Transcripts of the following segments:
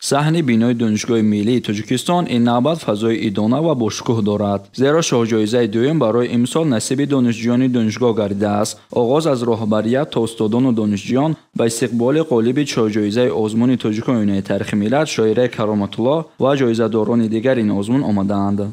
صحن بینای دانشگاه ملی تاجیکستان این نوبت فضای ادانه و باشکوه دارد، زیرا شاهجایزه دوم برای امسال نصیب دانشجویان دانشگاه گردیده است. آغاز از راهبریت تا استادان و دانشجویان به استقبال غالب شاهجایزه آزمون تاجیکان تاریخ ملت شاعره کرامت الله و جایزه‌داران دیگر این آزمون آمدند.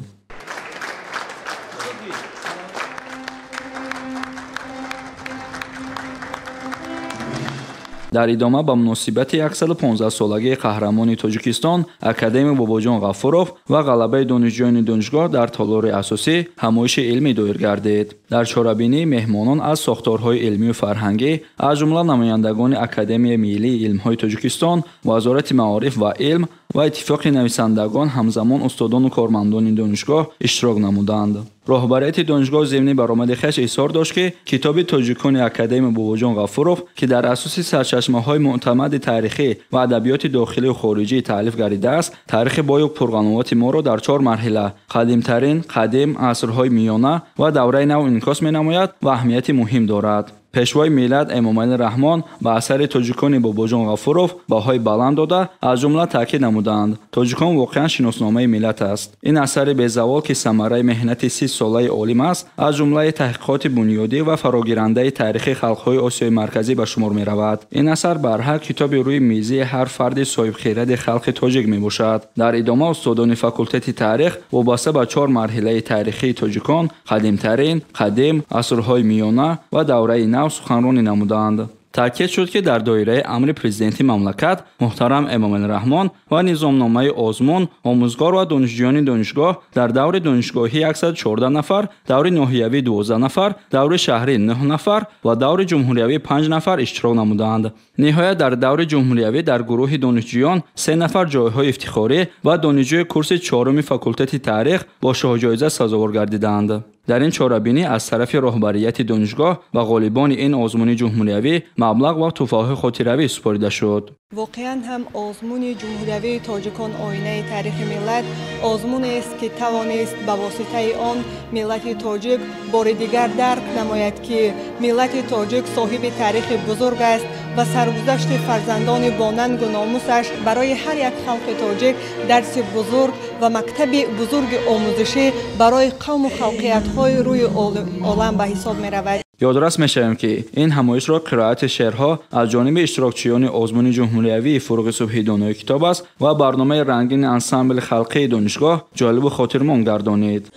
در ادامه به مناسبت 115 سالگی قهرمانی تاجیکستان اکادمی باباجان غفورов و غلبه دانشجویان دانشگاه در تالار اساسی همایش علمی دایر گردید. در چاره‌بینی مهمانان از ساختارهای علمی و فرهنگی از جمله نمایندگان اکادمی ملی علم‌های تاجیکستان، وزارت معارف و علم و اتفاق نویسندگان همزمان استادان و کارمندان دانشگاه اشتراک نمودند. راهبریت دانشگاه ضمن برآمد خویش اظهار داشت که کتاب تاجیکان اکادمی باباجان غفورov که در اساس سرچشمه‌های معتمد تاریخی و ادبیات داخلی و خارجی تألیف گردیده است، تاریخ بایوق پرقنوات ما را در 4 مرحله قدیمترین، قدیم، عصرهای میانه و دوره نو انعکاس می‌نماید و اهمیت مهم دارد. پیشوای ملت امامعلی رحمان به اثر تاجیکان باباجان غفورov بهای بلند داده از جمله تاکید نمودند تاجیکان واقعا شناسنامه ملت است. این اثر بی‌زوال که ثمره مهنت 30 ساله عالم است، از جمله تحقیقات بنیادی و فراگیرنده تاریخ خلق‌های آسیای مرکزی به شمار می‌رود. این اثر برحق کتاب روی میزی هر فرد صاحب خیرت خلق تاجیک میباشد. در ادامه استادان فاکولته تاریخ وابسته به 4 مرحله تاریخی تاجیکان، قدیمترین، قدیم، عصرهای میانه و دوره نو سخنرانی نمودند. تاکید شد که در دایره امر پرزیدنتی مملکت محترم امامعلی رحمان و نظامنامه آزمون آموزگار و دانشجویان دانشگاه در دور دانشگاهی 114 نفر، دور ناحیوی 12 نفر، دور شهری 9 نفر و دور جمهوریوی 5 نفر اشتراک نمودند. نهایت در دور جمهوریوی در گروه دانشجویان 3 نفر جایهای افتخاری و دانشجوی کورس 4 فاکولته تاریخ با شاهجایزه سزاوار گردیدند. در این چاره‌بینی از طرف راهبریت دانشگاه و غالبان این آزمون جمهوریوی مبلغ و تحفه‌های خاطروی سپرده شد. واقعاً هم آزمون جمهوریوی تاجیکان آینه تاریخ ملت آزمونی است که توانست به واسطه آن ملت تاجیک بار دیگر درک نماید که ملت تاجیک صاحب تاریخ بزرگ است و سرگذشت فرزندان با ننگ و ناموسش برای هر یک خلق تاجیک درس بزرگ و مکتب بزرگ آموزشی برای قوم و خلقیت‌های روی عالم به حساب می‌رود. یادرس می‌شویم که این همایش را قرائت شعرها از جانب اشتراکچیان آزمون جمهوریوی فروغ صبحی دانای کتاب است و برنامه رنگین انسامبل خلقی دانشگاه جالب و خاطرمند گردانید.